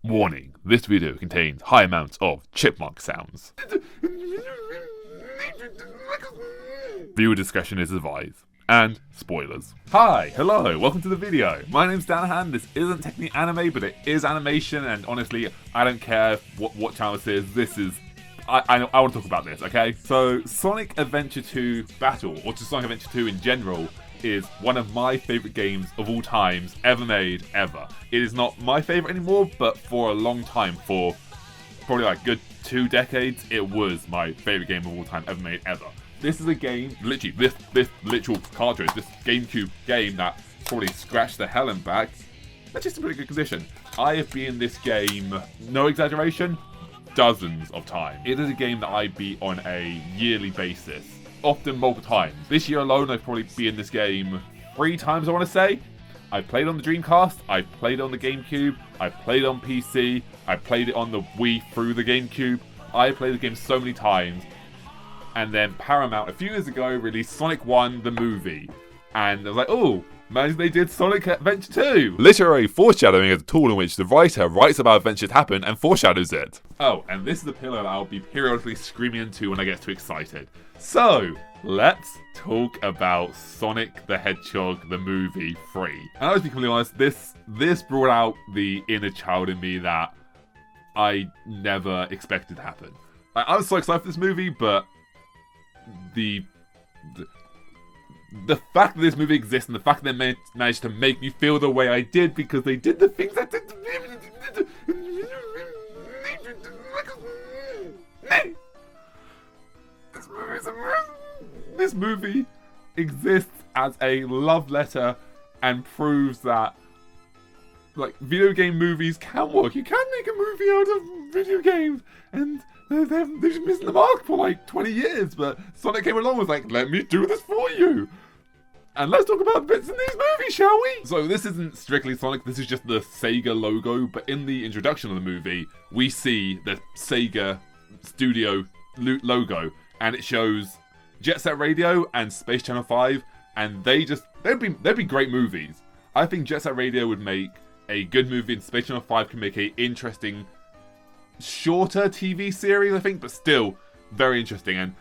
Warning, this video contains high amounts of chipmunk sounds. Viewer discretion is advised. And spoilers. Hi, hello, welcome to the video. My name's Danahan. This isn't technically anime, but it is animation, and honestly, I don't care what channel this is. This is... I want to talk about this, okay? So, Sonic Adventure 2 Battle, or just Sonic Adventure 2 in general, is one of my favourite games of all times ever made, ever. It is not my favourite anymore, but for a long time, for probably like good 2 decades, it was my favourite game of all time ever made, ever. This is a game, literally, this literal cartridge, this GameCube game that probably scratched the hell and back. That's just in pretty good condition. I have been in this game, no exaggeration, dozens of times. It is a game that I beat on a yearly basis, often multiple times. This year alone, I've probably been in this game 3 times, I want to say. I played on the Dreamcast, I played on the GameCube, I played on PC, I played it on the Wii through the GameCube. I played the game so many times. And then Paramount, a few years ago, released Sonic 1, the movie. And I was like, oh, imagine they did Sonic Adventure 2. Literary foreshadowing is a tool in which the writer writes about adventures happen and foreshadows it. Oh, and this is the pillar that I'll be periodically screaming into when I get too excited. So, let's talk about Sonic the Hedgehog, the movie 3. And I'll just be completely honest, this brought out the inner child in me that I never expected to happen. I was so excited for this movie, but the fact that this movie exists and the fact that they managed to make me feel the way I did because they did the things I did. This movie exists as a love letter and proves that, like, video game movies can work. You can make a movie out of video games, and they've been missing the mark for like 20 years, but Sonic came along and was like, let me do this for you. And let's talk about the bits in these movies, shall we? So this isn't strictly Sonic, this is just the Sega logo, but in the introduction of the movie, we see the Sega Studio logo, and it shows Jet Set Radio and Space Channel 5, and they'd be great movies. I think Jet Set Radio would make a good movie, and Space Channel 5 can make a interesting shorter TV series, I think, but still very interesting, and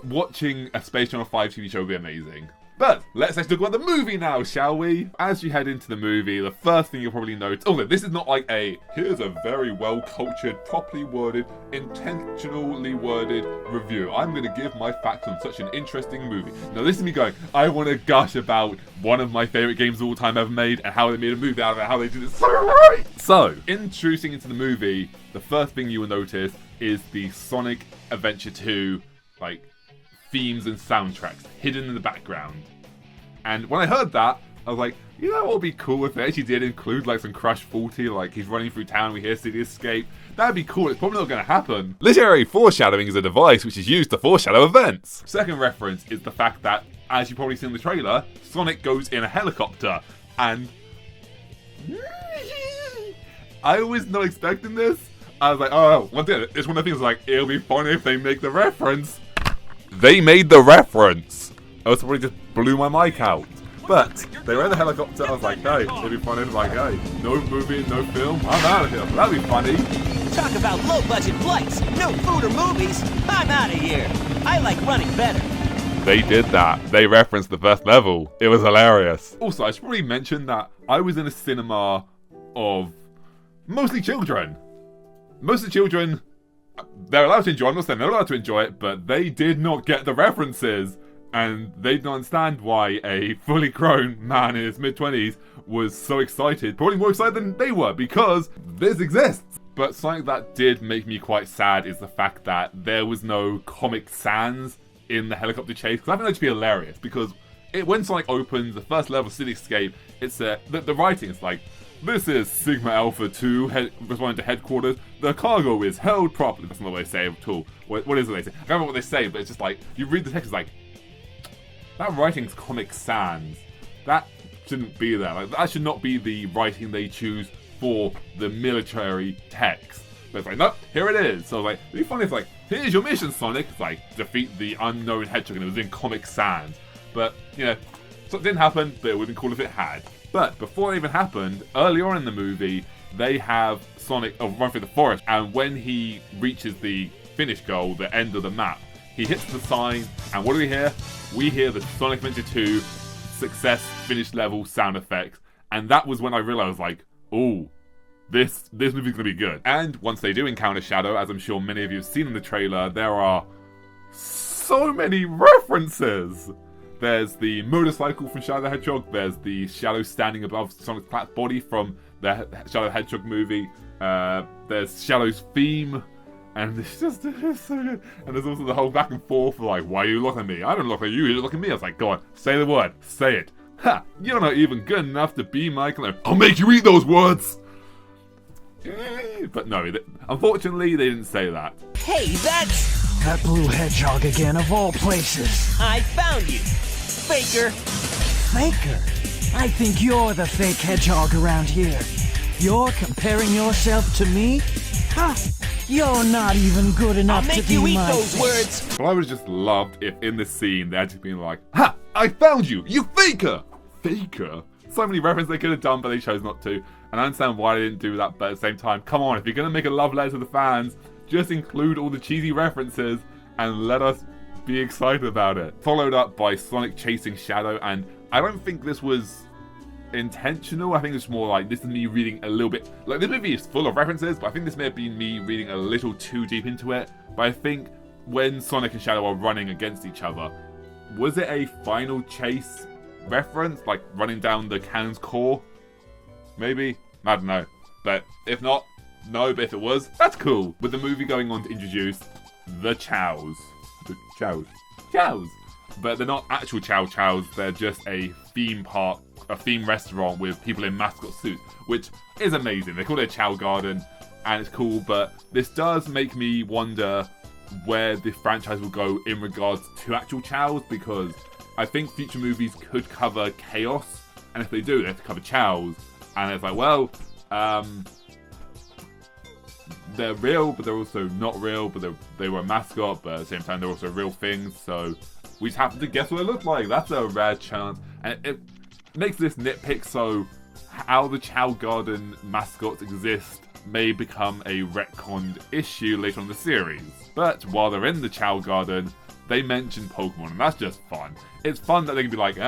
watching a Space Channel 5 TV show would be amazing. But let's talk about the movie now, shall we? As you head into the movie, the first thing you'll probably notice... Oh, this is not like here's a very well-cultured, properly worded, intentionally worded review. I'm going to give my facts on such an interesting movie. Now, this is me going, I want to gush about one of my favourite games of all time ever made, and how they made a movie out of it, how they did it so right! So, introducing into the movie, the first thing you will notice is the Sonic Adventure 2, like, themes and soundtracks hidden in the background. And when I heard that, I was like, you know what would be cool if they actually did include like some Crash 40, like he's running through town, we hear City Escape. That'd be cool, it's probably not going to happen. Literary foreshadowing is a device which is used to foreshadow events. Second reference is the fact that, as you probably see in the trailer, Sonic goes in a helicopter, and I was not expecting this. I was like, oh, once again, it's one of the things like, it'll be funny if they make the reference. They made the reference. I was probably just blew my mic out. But they were in the helicopter. I was like, hey, it'd be funny. Like, hey, no movie, no film. I'm out of here. That'd be funny. Talk about low-budget flights, no food or movies. I'm out of here. I like running better. They did that. They referenced the first level. It was hilarious. Also, I should probably mention that I was in a cinema of mostly children. Most of the children, they're allowed to enjoy it. I'm not saying they're allowed to enjoy it, but they did not get the references. And they did not understand why a fully grown man in his mid-20s was so excited. Probably more excited than they were, because this exists. But something that did make me quite sad is the fact that there was no Comic Sans in the helicopter chase. Because I think that'd be hilarious. Because when Sonic opens, the first level, City Escape, it's the writing is like, this is Sigma Alpha 2, responding to headquarters. The cargo is held properly. That's not what they say at all. What is it they say? I can't remember what they say, but it's just like, you read the text, it's like, that writing's Comic Sans. That shouldn't be there. Like, that should not be the writing they choose for the military text. But it's like, nope, here it is. So like, it'd be funny if like, here's your mission, Sonic. It's like, defeat the unknown Hedgehog, and it was in Comic Sans. But, you know, so it didn't happen, but it would have been cool if it had. But before it even happened, early on in the movie, they have Sonic run through the forest, and when he reaches the finish goal, the end of the map, he hits the sign, and what do we hear? We hear the Sonic Adventure 2 success finish level sound effects, and that was when I realized, like, ooh, this movie's gonna be good. And once they do encounter Shadow, as I'm sure many of you have seen in the trailer, there are so many references. There's the motorcycle from Shadow the Hedgehog, there's the Shadow standing above Sonic's flat body from the Shadow the Hedgehog movie, there's Shadow's theme, and it's so good. And there's also the whole back and forth, like, why are you looking at me? I don't look at you, you look at me. I was like, go on, say the word, say it. Ha! You're not even good enough to be my clone. I'll make you eat those words! But no, unfortunately, they didn't say that. Hey, that's... That blue hedgehog again, of all places. I found you, faker. Faker? I think you're the fake hedgehog around here. You're comparing yourself to me? Ha! You're not even good enough to be my... I'll make you eat those words. Well, I would have just loved if in this scene they had just been like, ha! I found you! You faker! Faker? So many references they could have done, but they chose not to. And I understand why they didn't do that, but at the same time, come on, if you're going to make a love letter to the fans, just include all the cheesy references and let us be excited about it. Followed up by Sonic chasing Shadow, and I don't think this was intentional. I think it's more like, this is me reading a little bit, like, this movie is full of references, but I think this may have been me reading a little too deep into it. But I think when Sonic and Shadow are running against each other, was it a final chase reference, like running down the cannon's core? Maybe? I don't know. But if not, no, but if it was, that's cool. With the movie going on to introduce the Chows. The Chows. But they're not actual Chow Chows, they're just a theme park, a theme restaurant with people in mascot suits, which is amazing. They call it a Chow Garden, and it's cool, but this does make me wonder where the franchise will go in regards to actual Chows, because I think future movies could cover chaos, and if they do, they have to cover Chows, and it's like, well, they're real, but they're also not real, but they were a mascot, but at the same time, they're also real things, so we just happen to guess what it looked like. That's a rare chance, and it makes this nitpick, so how the Chow Garden mascots exist may become a retconned issue later on in the series. But while they're in the Chow Garden, they mention Pokemon, and that's just fun. It's fun that they can be like,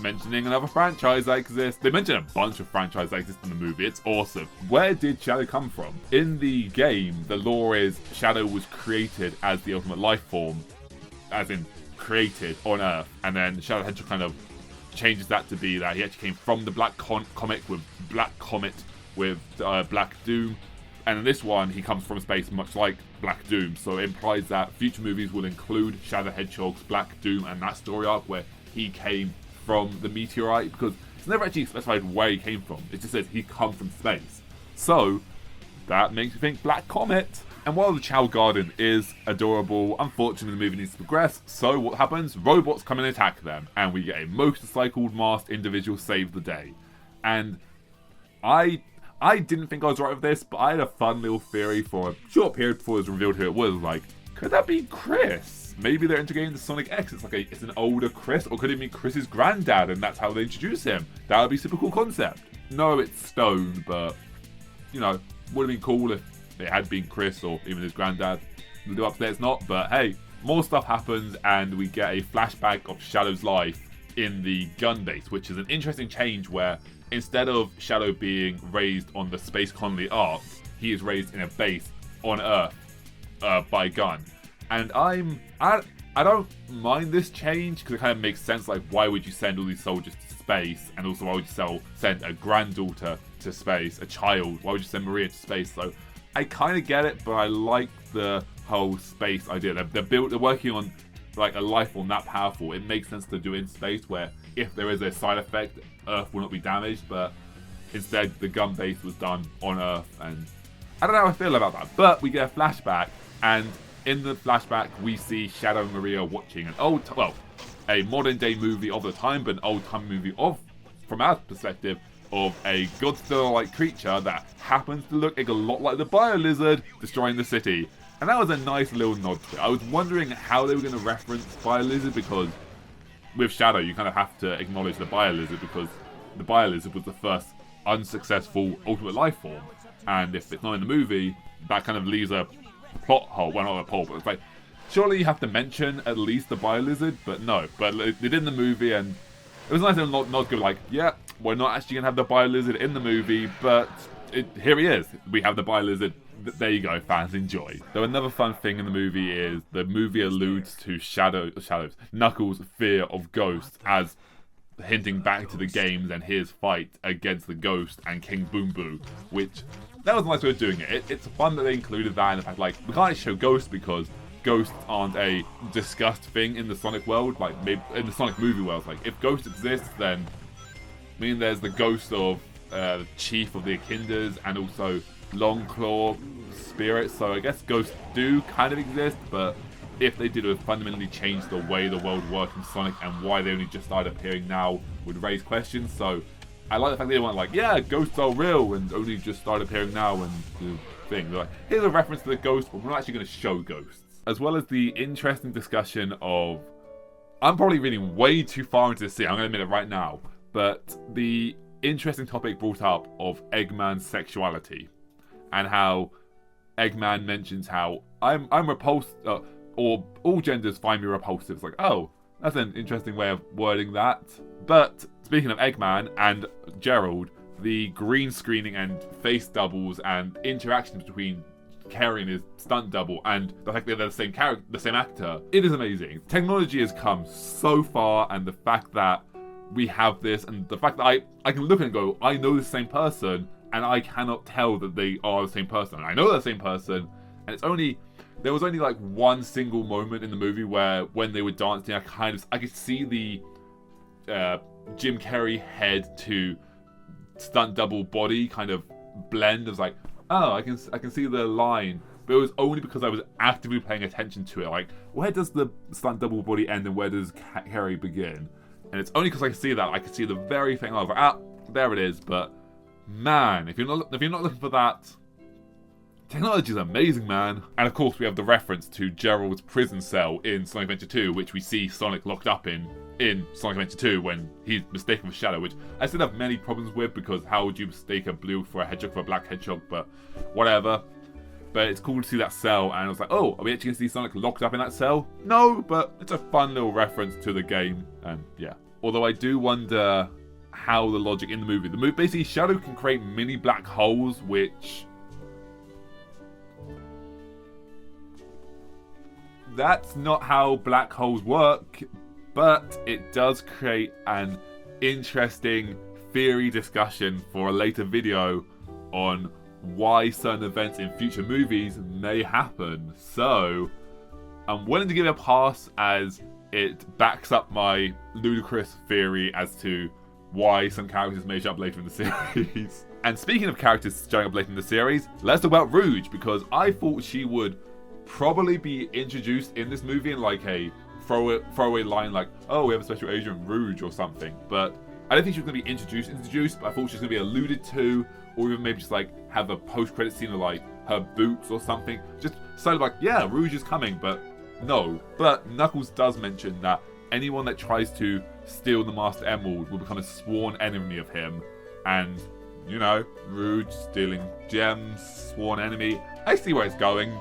mentioning another franchise that exists. They mention a bunch of franchises that exist in the movie. It's awesome. Where did Shadow come from? In the game, the lore is Shadow was created as the ultimate life form, as in created on Earth, and then Shadow the Hedgehog kind of changes that to be that he actually came from the Black Comet with Black Comet with Black Doom, and in this one he comes from space much like Black Doom, so it implies that future movies will include Shadow the Hedgehog's Black Doom and that story arc where he came from the meteorite, because it's never actually specified where he came from. It just says he come from space, so that makes me think Black Comet. And while the Chow Garden is adorable, unfortunately the movie needs to progress, so what happens? Robots come and attack them, and we get a motorcycled masked individual save the day. And I didn't think I was right with this, but I had a fun little theory for a short period before it was revealed who it was. Like, could that be Chris? Maybe they're integrating the Sonic X. It's like it's an older Chris, or could it be Chris's granddad, and that's how they introduce him? That would be a super cool concept. No, it's Stone, but you know, would have been cool if it had been Chris or even his granddad. We'll do up there, it's not, but hey, more stuff happens, and we get a flashback of Shadow's life in the gun base, which is an interesting change where instead of Shadow being raised on the Space Colony Ark, he is raised in a base on Earth by Gun. And I don't mind this change, because it kind of makes sense. Like, why would you send all these soldiers to space? And also, why would you send a granddaughter to space, a child? Why would you send Maria to space? So I kind of get it, but I like the whole space idea. They're working on like a life form that powerful. It makes sense to do it in space, where if there is a side effect, Earth will not be damaged, but instead the gun base was done on Earth, and I don't know how I feel about that. But we get a flashback, and in the flashback we see Shadow and Maria watching an a modern day movie of the time, but an old time movie from our perspective, of a Godzilla-like creature that happens to look a lot like the Bio-Lizard destroying the city. And that was a nice little nod to it. I was wondering how they were going to reference Bio-Lizard, because with Shadow you kind of have to acknowledge the Bio-Lizard, because the Bio-Lizard was the first unsuccessful ultimate life form. and if it's not in the movie, that kind of leaves a plot hole. Well, not a hole, but it's like, surely you have to mention at least the Bio-Lizard, but no. But they did in the movie, and it was nice to not go like, yeah, we're not actually going to have the Bio-Lizard in the movie, but here he is. We have the Bio-Lizard. There you go, fans, enjoy. Though another fun thing in the movie is the movie alludes to Knuckles' fear of ghosts, as hinting back to the games and his fight against the Ghost and King Boom Boo, which, that was a nice way of doing it. It's fun that they included that in the fact, like, we can't show ghosts because ghosts aren't a discussed thing in the Sonic world, like, maybe in the Sonic movie world. Like, if ghosts exist, then, I mean, there's the ghost of the chief of the Echidnas and also Longclaw spirits, so I guess ghosts do kind of exist, but if they did, it would fundamentally change the way the world works in Sonic, and why they only just started appearing now would raise questions. So I like the fact they weren't like, yeah, ghosts are real and only just started appearing now and the thing. They're like, here's a reference to the ghost, but we're not actually going to show ghosts. As well as the interesting discussion of, I'm probably reading way too far into this scene, I'm going to admit it right now, but the interesting topic brought up of Eggman's sexuality, and how Eggman mentions how I'm repulsed, or all genders find me repulsive. It's like, oh, that's an interesting way of wording that. But speaking of Eggman and Gerald, the green screening and face doubles and interactions between Kerry and his stunt double, and the fact that they're the same character, the same actor, it is amazing. Technology has come so far, and the fact that we have this, and the fact that I can look and go, I know the same person, and I cannot tell that they are the same person. And I know they're the same person, and there was only like one single moment in the movie where when they were dancing, I could see the Jim Carrey head to stunt double body kind of blend. I was like, oh, I can see the line, but it was only because I was actively paying attention to it. Like, where does the stunt double body end and where does Carrey begin? And it's only because I could see that, I could see the very thing. I was like, ah, there it is. But man, if you're not looking for that, technology is amazing, man. And of course, we have the reference to Gerald's prison cell in Sonic Adventure 2, which we see Sonic locked up in Sonic Adventure 2 when he's mistaken for Shadow, which I still have many problems with, because how would you mistake a blue for a hedgehog for a black hedgehog? But whatever. But it's cool to see that cell, and I was like, oh, are we actually going to see Sonic locked up in that cell? No, but it's a fun little reference to the game, and yeah. Although I do wonder how the logic in the movie. Basically, Shadow can create mini black holes, which... that's not how black holes work, but it does create an interesting theory discussion for a later video on why certain events in future movies may happen. So I'm willing to give it a pass, as it backs up my ludicrous theory as to why some characters may show up later in the series. And speaking of characters showing up later in the series, let's talk about Rouge, because I thought she would probably be introduced in this movie in like a throwaway line like, oh, we have a special agent Rouge or something. But I don't think she was going to be introduced, but I thought she was going to be alluded to, or even maybe just like have a post-credit scene of like her boots or something. Just sort of like, yeah, Rouge is coming, but no. But Knuckles does mention that anyone that tries to steal the Master Emerald will become a sworn enemy of him. And, you know, Rouge stealing gems, sworn enemy. I see where it's going.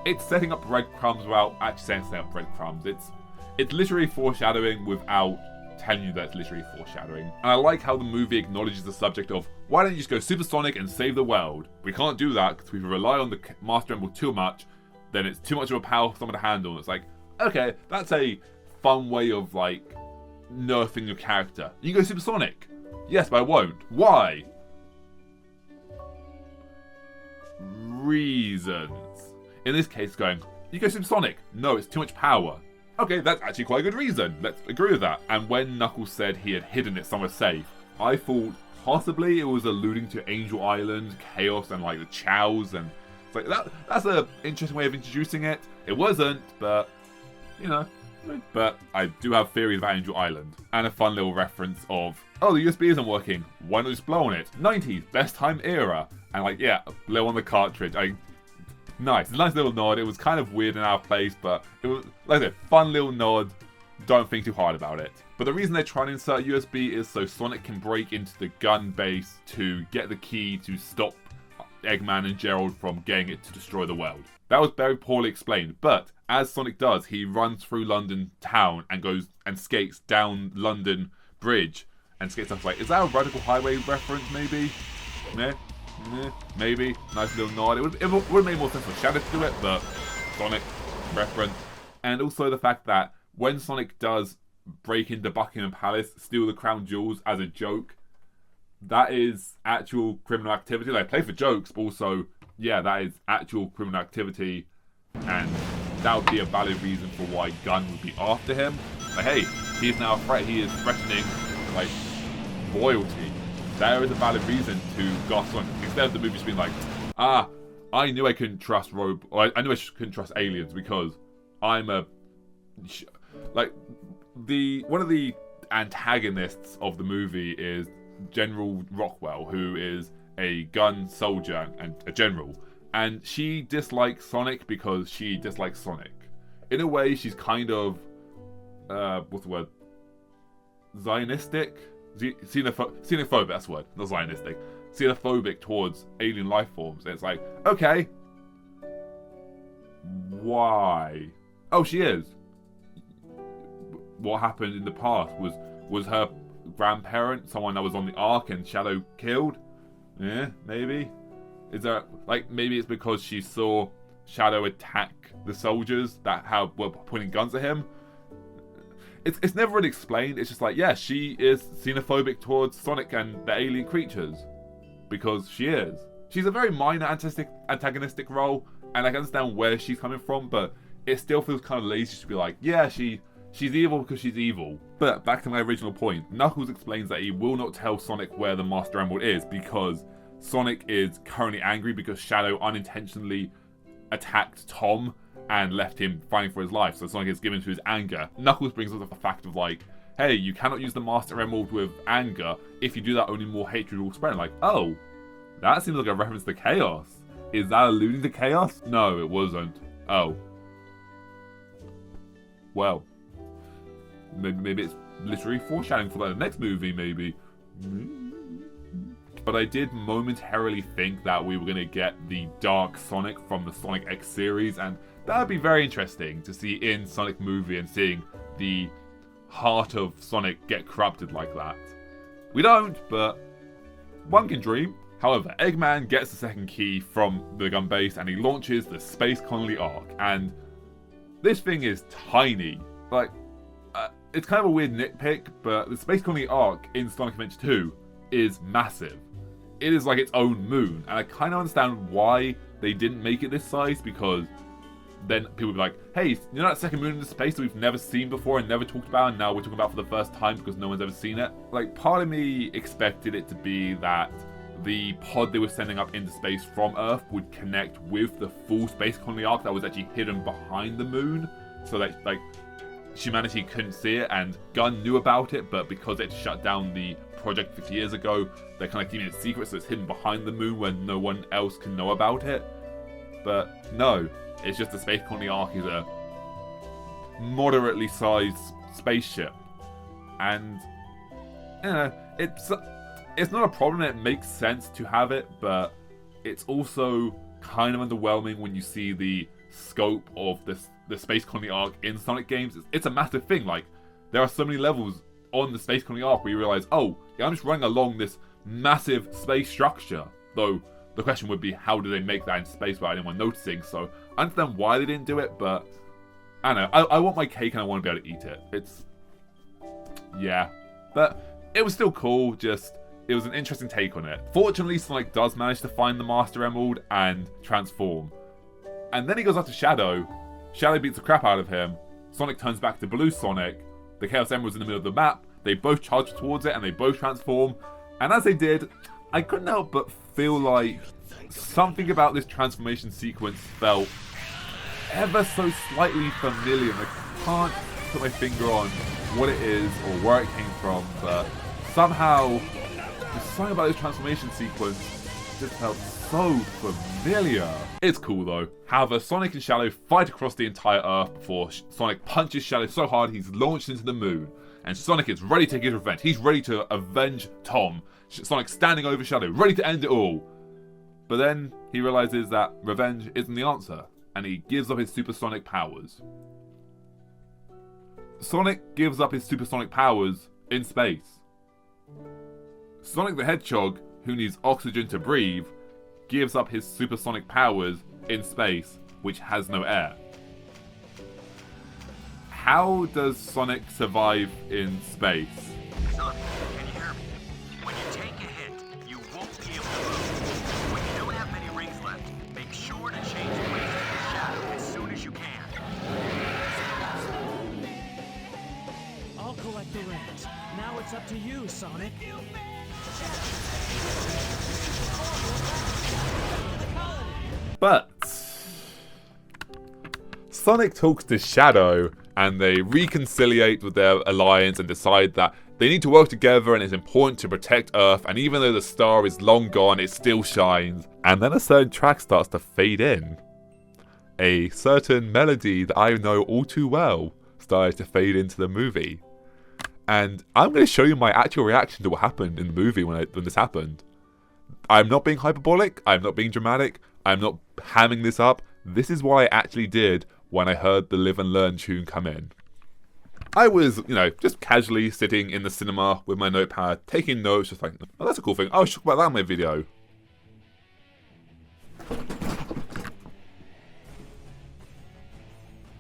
It's setting up breadcrumbs without actually saying setting up breadcrumbs. It's literally foreshadowing without telling you that it's literally foreshadowing. And I like how the movie acknowledges the subject of, why don't you just go supersonic and save the world? We can't do that because if we rely on the Master Emerald too much, then it's too much of a power for someone to handle. And it's like, okay, that's a fun way of like nerfing your character. You can go supersonic. Yes, but I won't. Why? Reasons. In this case, going, you go supersonic. No, it's too much power. Okay, that's actually quite a good reason. Let's agree with that. And when Knuckles said he had hidden it somewhere safe, I thought possibly it was alluding to Angel Island, Chaos, and like the Chows, and it's like that's an interesting way of introducing it. It wasn't, but you know. But I do have theories about Angel Island. And a fun little reference of, oh, the USB isn't working. Why not just blow on it? 90s, best time era. And like, yeah, blow on the cartridge. Nice little nod. It was kind of weird and out of place, but it was, like I said, fun little nod. Don't think too hard about it. But the reason they're trying to insert USB is so Sonic can break into the gun base to get the key to stop Eggman and Gerald from getting it to destroy the world. That was very poorly explained, but as Sonic does, he runs through London town and goes and skates down London Bridge and skates up. Like, is that a Radical Highway reference? Maybe, maybe. Nice little nod. It would have made more sense for Shadow to do it, but Sonic reference. And also the fact that when Sonic does break into Buckingham Palace, steal the crown jewels as a joke, that is actual criminal activity. Like, play for jokes, but also, yeah, that is actual criminal activity, and that would be a valid reason for why Gunn would be after him. Like, hey, he's now a threat. He is threatening, like, royalty. There is a valid reason to goss on, instead of the movie just being like, I knew I couldn't trust I knew I couldn't trust aliens because I'm a like one of the antagonists of the movie is General Rockwell, who is a gun soldier and a general, and she dislikes Sonic because she dislikes Sonic. In a way, she's kind of what's the word? Zionistic? Xenophobic, that's the word, not Zionistic. Xenophobic towards alien life forms. And it's like, okay, why? Oh, she is. What happened in the past was her grandparent someone that was on the Ark and Shadow killed? Yeah, maybe. Is there, like, maybe it's because she saw Shadow attack the soldiers that were pointing guns at him? It's never really explained. It's just like, yeah, she is xenophobic towards Sonic and the alien creatures. Because she is. She's a very minor antagonistic role, and I can understand where she's coming from, but it still feels kind of lazy to be like, yeah, she's evil because she's evil. But back to my original point, Knuckles explains that he will not tell Sonic where the Master Emerald is because Sonic is currently angry because Shadow unintentionally attacked Tom and left him fighting for his life, so Sonic is given to his anger. Knuckles brings up the fact of like, hey, you cannot use the Master Emerald with anger. If you do that, only more hatred will spread. Like, oh, that seems like a reference to Chaos. Is that alluding to Chaos? No, it wasn't. Oh. Well. Maybe it's literally foreshadowing for the next movie, maybe. But I did momentarily think that we were going to get the Dark Sonic from the Sonic X series, and that would be very interesting to see in Sonic movie and seeing the heart of Sonic get corrupted like that. We don't, but one can dream. However, Eggman gets the second key from the gun base and he launches the Space Colony Arc, and this thing is tiny. Like, it's kind of a weird nitpick, but the Space Colony Arc in Sonic Adventure 2 is massive. It is like its own moon, and I kind of understand why they didn't make it this size, because then people would be like, hey, you know that second moon in space that we've never seen before and never talked about, and now we're talking about for the first time because no one's ever seen it? Like, part of me expected it to be that the pod they were sending up into space from Earth would connect with the full Space Colony Arc that was actually hidden behind the moon, so that, like, humanity couldn't see it, and Gunn knew about it, but because it shut down the project 50 years ago, they're kind of keeping it secret, so it's hidden behind the moon where no one else can know about it. But no, it's just the Space Colony Arc is a moderately sized spaceship, and you know, it's not a problem. It makes sense to have it, but it's also kind of underwhelming when you see the scope of the Space Colony Arc in Sonic games. It's a massive thing. Like, there are so many levels on the Space Colony Arc where you realize, oh, yeah, I'm just running along this massive space structure. Though the question would be, how do they make that in space without anyone noticing? So I understand why they didn't do it, but I don't know. I want my cake and I want to be able to eat it. It's, yeah, but it was still cool. Just, it was an interesting take on it. Fortunately, Sonic does manage to find the Master Emerald and transform. And then he goes after Shadow. Shadow beats the crap out of him. Sonic turns back to Blue Sonic. The Chaos Emerald's in the middle of the map. They both charge towards it and they both transform. And as they did, I couldn't help but feel like something about this transformation sequence felt ever so slightly familiar. I can't put my finger on what it is or where it came from, but somehow there's something about this transformation sequence just felt so familiar. It's cool though. However, Sonic and Shadow fight across the entire Earth before Sonic punches Shadow so hard he's launched into the moon. And Sonic is ready to take his revenge. He's ready to avenge Tom. Sonic standing over Shadow, ready to end it all. But then he realizes that revenge isn't the answer, and he gives up his supersonic powers. Sonic gives up his supersonic powers in space. Sonic the Hedgehog, who needs oxygen to breathe, gives up his supersonic powers in space, which has no air. How does Sonic survive in space? Sonic, can you hear me? When you take a hit, you won't be able to move. When you don't have many rings left, make sure to change places with Shadow as soon as you can. I'll collect the rings. Now it's up to you, Sonic. But Sonic talks to Shadow, and they reconciliate with their alliance and decide that they need to work together and it's important to protect Earth, and even though the star is long gone, it still shines. And then a certain track starts to fade in. A certain melody that I know all too well started to fade into the movie. And I'm going to show you my actual reaction to what happened in the movie when this happened. I'm not being hyperbolic, I'm not being dramatic, I'm not hamming this up. This is what I actually did when I heard the Live and Learn tune come in. I was, just casually sitting in the cinema with my notepad, taking notes, just like, oh, that's a cool thing. I was talk about that in my video.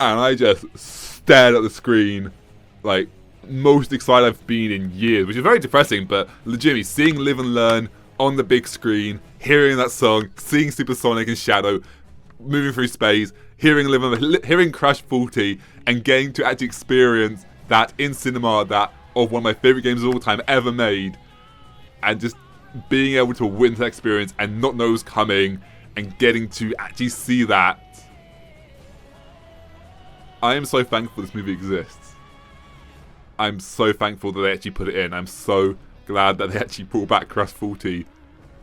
And I just stared at the screen, like, most excited I've been in years, which is very depressing, but legitimately, seeing Live and Learn on the big screen, hearing that song, seeing Supersonic and Shadow moving through space, hearing Crash 40, and getting to actually experience that in cinema, that of one of my favourite games of all time ever made, and just being able to witness that experience and not know what's coming, and getting to actually see that. I am so thankful this movie exists. I'm so thankful that they actually put it in. I'm so glad that they actually brought back Crash 40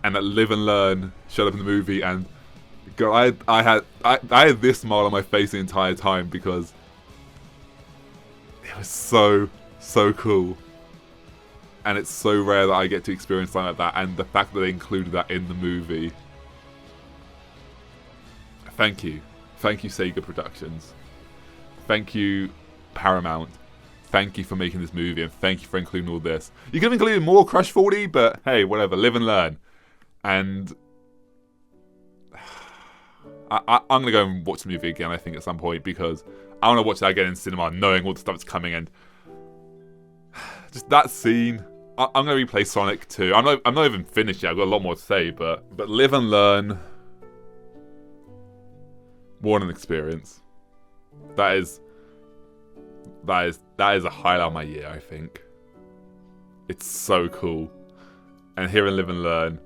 and that Live and Learn showed up in the movie. And God, I had this smile on my face the entire time because it was so cool. And it's so rare that I get to experience something like that, and the fact that they included that in the movie. Thank you. Thank you, Sega Productions. Thank you, Paramount. Thank you for making this movie, and thank you for including all this. You could have included more Crash 40, but hey, whatever, live and learn. And I'm going to go and watch the movie again, I think, at some point, because I want to watch that again in cinema, knowing all the stuff that's coming, and just that scene. I'm going to replay Sonic 2. I'm not even finished yet, I've got a lot more to say, but live and learn. What an experience. That is a highlight of my year, I think. It's so cool. And here in Live and Learn,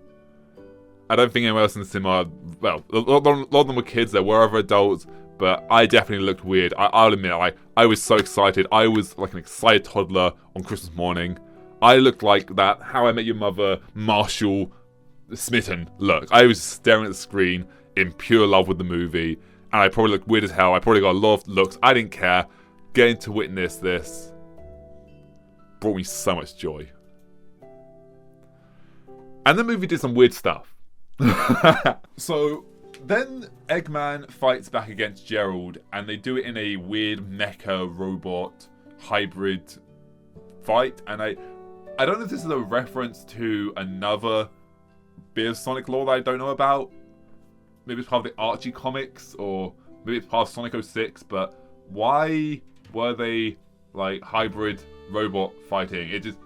I don't think anyone else in the cinema, well, a lot of them were kids, there were other adults, but I definitely looked weird. I'll admit, I was so excited. I was like an excited toddler on Christmas morning. I looked like that How I Met Your Mother Marshall smitten look. I was staring at the screen in pure love with the movie, and I probably looked weird as hell. I probably got a lot of looks. I didn't care. Getting to witness this brought me so much joy. And the movie did some weird stuff. So then Eggman fights back against Gerald, and they do it in a weird mecha robot hybrid fight. And I don't know if this is a reference to another bit of Sonic lore that I don't know about. Maybe it's part of the Archie comics, or maybe it's part of Sonic 06, but why were they like hybrid robot fighting? It just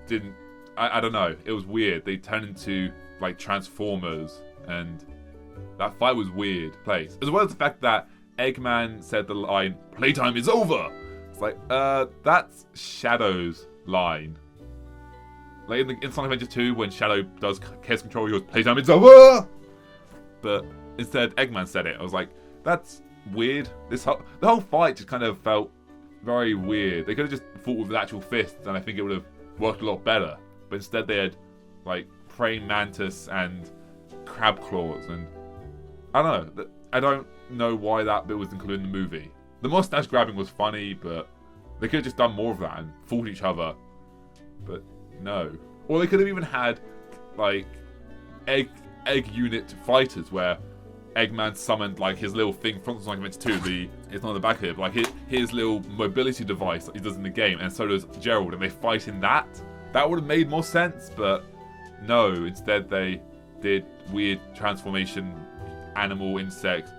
didn't, I don't know, it was weird. They turned into like Transformers, and that fight was weird place. As well as the fact that Eggman said the line, "Playtime is over." It's like, that's Shadow's line. Like in Sonic Adventure 2, when Shadow does Chaos Control, he goes, "Playtime is over!" But instead, Eggman said it. I was like, that's weird. The whole fight just kind of felt very weird. They could have just fought with the actual fists, and I think it would have worked a lot better. But instead, they had like praying mantis and crab claws, and I don't know. I don't know why that bit was included in the movie. The mustache grabbing was funny, but they could have just done more of that and fought each other. But no. Or they could have even had like egg unit fighters where Eggman summoned like his little thing from Sonic Adventure 2, it's not on the back here, but like his little mobility device that he does in the game, and so does Gerald, and they fight in that. That would have made more sense, but no, instead they did weird transformation, animal, insect,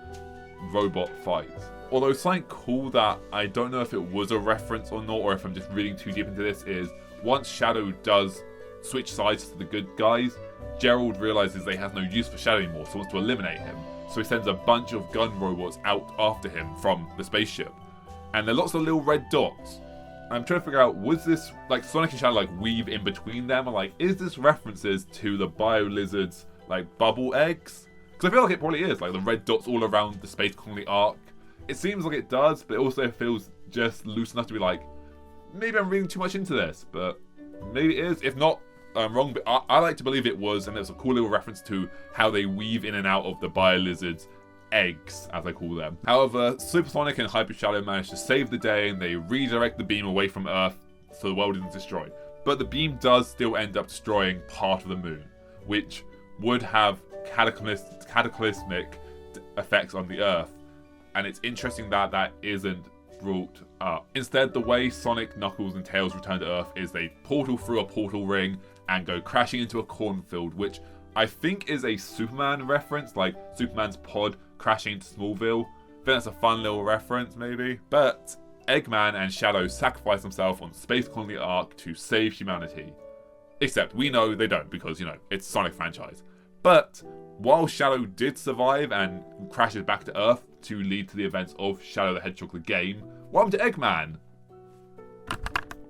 robot fights. Although something cool that I don't know if it was a reference or not, or if I'm just reading too deep into this, is once Shadow does switch sides to the good guys, Gerald realizes they have no use for Shadow anymore, so wants to eliminate him. So he sends a bunch of gun robots out after him from the spaceship. And there are lots of little red dots. I'm trying to figure out, was this, like, Sonic and Shadow, like, weave in between them? Or, like, is this references to the Bio Lizard's, like, bubble eggs? Because I feel like it probably is, like, the red dots all around the Space Colony arc. It seems like it does, but it also feels just loose enough to be like, maybe I'm reading too much into this, but maybe it is. If not, I'm wrong, but I like to believe it was, and it's a cool little reference to how they weave in and out of the Bio Lizard's eggs, as I call them. However, Supersonic and Hyper Shadow manage to save the day, and they redirect the beam away from Earth so the world isn't destroyed. But the beam does still end up destroying part of the moon, which would have cataclysmic effects on the Earth. And it's interesting that that isn't brought up. Instead, the way Sonic, Knuckles, and Tails return to Earth is they portal through a portal ring and go crashing into a cornfield, which I think is a Superman reference, like Superman's pod crashing into Smallville. I think that's a fun little reference, maybe. But Eggman and Shadow sacrifice themselves on the Space Colony arc to save humanity. Except we know they don't, because, you know, it's Sonic franchise. But while Shadow did survive and crashes back to Earth to lead to the events of Shadow the Hedgehog the game, what happened to Eggman?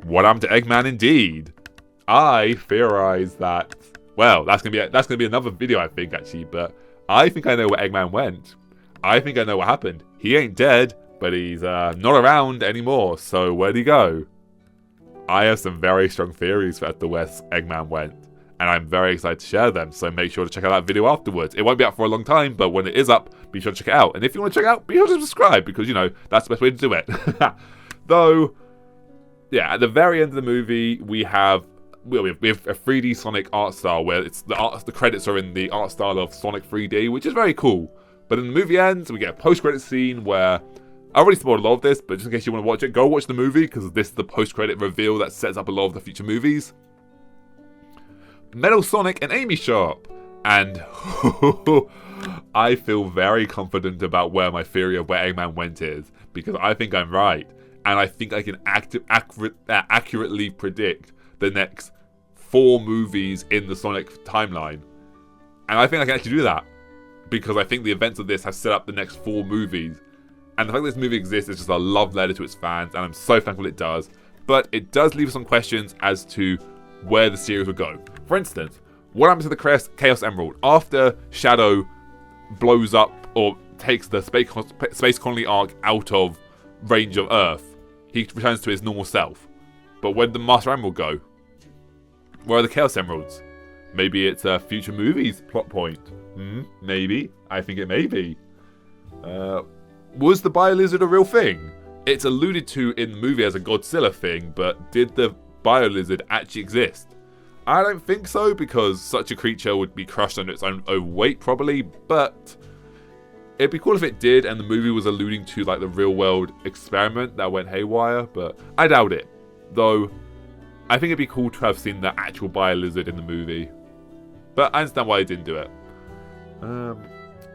What happened to Eggman indeed? I theorize that, well, that's gonna be another video, I think, actually, but I think I know where Eggman went. I think I know what happened. He ain't dead, but he's not around anymore, so where'd he go? I have some very strong theories as to where Eggman went, and I'm very excited to share them, so make sure to check out that video afterwards. It won't be up for a long time, but when it is up, be sure to check it out. And if you want to check it out, be sure to subscribe, because, you know, that's the best way to do it. Though, yeah, at the very end of the movie, we have a 3D Sonic art style, where the credits are in the art style of Sonic 3D, which is very cool. But in the movie ends, we get a post-credit scene where, I already spoiled a lot of this, but just in case you want to watch it, go watch the movie, because this is the post-credit reveal that sets up a lot of the future movies. Metal Sonic and Amy show up, and I feel very confident about where my theory of where Eggman went is, because I think I'm right, and I think I can accurately predict the next 4 movies in the Sonic timeline. And I think I can actually do that, because I think the events of this have set up the next 4 movies. And the fact that this movie exists is just a love letter to its fans, and I'm so thankful it does. But it does leave some questions as to where the series will go. For instance, what happens to the Chaos Emerald after Shadow blows up or takes the Space Colony arc out of range of Earth? He returns to his normal self. But where did the Master Emerald go? Where are the Chaos Emeralds? Maybe it's a future movie's plot point. Maybe. I think it may be. Was the Bio Lizard a real thing? It's alluded to in the movie as a Godzilla thing, but did the Bio Lizard actually exist? I don't think so, because such a creature would be crushed under its own weight, probably, but it'd be cool if it did, and the movie was alluding to, like, the real-world experiment that went haywire, but I doubt it. Though, I think it'd be cool to have seen the actual Bio Lizard in the movie. But I understand why they didn't do it.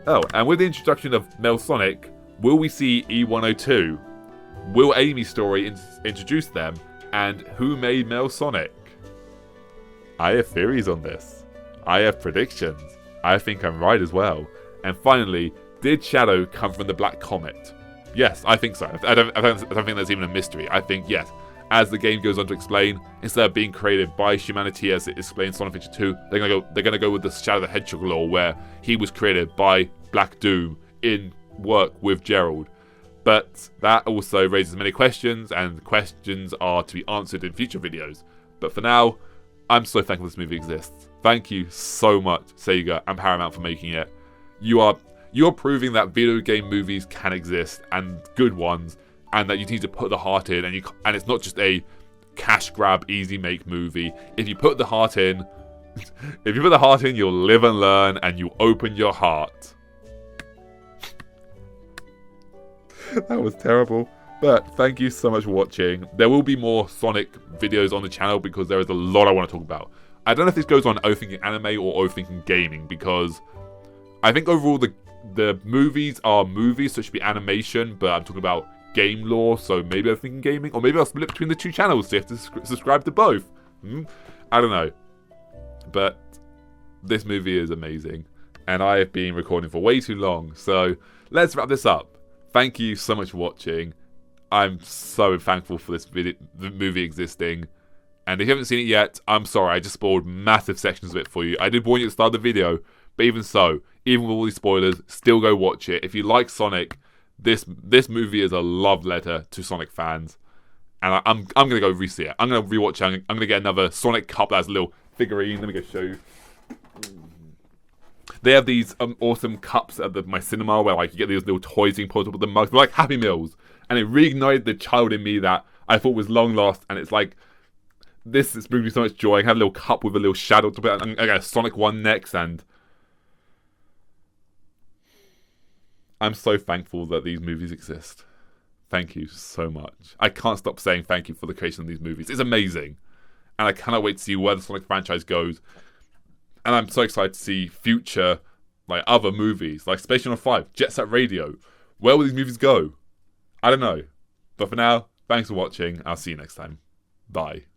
Oh, and with the introduction of Metal Sonic, will we see E102? Will Amy's story introduce them? And who made Metal Sonic? I have theories on this. I have predictions. I think I'm right as well. And finally, did Shadow come from the Black Comet? Yes, I think so. I don't think there's even a mystery. I think yes. As the game goes on to explain, instead of being created by humanity as it explains in Sonic Adventure 2, they're gonna go with the Shadow the Hedgehog lore, where he was created by Black Doom in work with Gerald. But that also raises many questions, and questions are to be answered in future videos. But for now, I'm so thankful this movie exists. Thank you so much, Sega and Paramount, for making it. You're proving that video game movies can exist, and good ones, and that you need to put the heart in, and it's not just a cash grab, easy make movie. If you put the heart in, If you put the heart in, you'll live and learn, and you open your heart. That was terrible. But thank you so much for watching. There will be more Sonic videos on the channel because there is a lot I want to talk about. I don't know if this goes on Overthinking Anime or Overthinking Gaming, because I think overall the movies are movies, so it should be animation, but I'm talking about game lore, so maybe Overthinking Gaming, or maybe I'll split between the two channels, so you have to subscribe to both. I don't know. But this movie is amazing, and I have been recording for way too long, so let's wrap this up. Thank you so much for watching. I'm so thankful for the movie existing. And if you haven't seen it yet, I'm sorry, I just spoiled massive sections of it for you. I did warn you at the start of the video, but even so, even with all these spoilers, still go watch it. If you like Sonic, this movie is a love letter to Sonic fans. And I'm going to go re-see it. I'm going to rewatch it. I'm going to get another Sonic cup that has a little figurine. Let me go show you. They have these awesome cups at my cinema where like you get these little toys being put up with the mugs. They're like Happy Meals. And it reignited the child in me that I thought was long lost. And it's like, this is bringing me so much joy. I have a little cup with a little shadow to it. I got a Sonic one next, and I'm so thankful that these movies exist. Thank you so much. I can't stop saying thank you for the creation of these movies. It's amazing. And I cannot wait to see where the Sonic franchise goes. And I'm so excited to see future, like, other movies, like Space Channel 5, Jet Set Radio. Where will these movies go? I don't know. But for now, thanks for watching. I'll see you next time. Bye.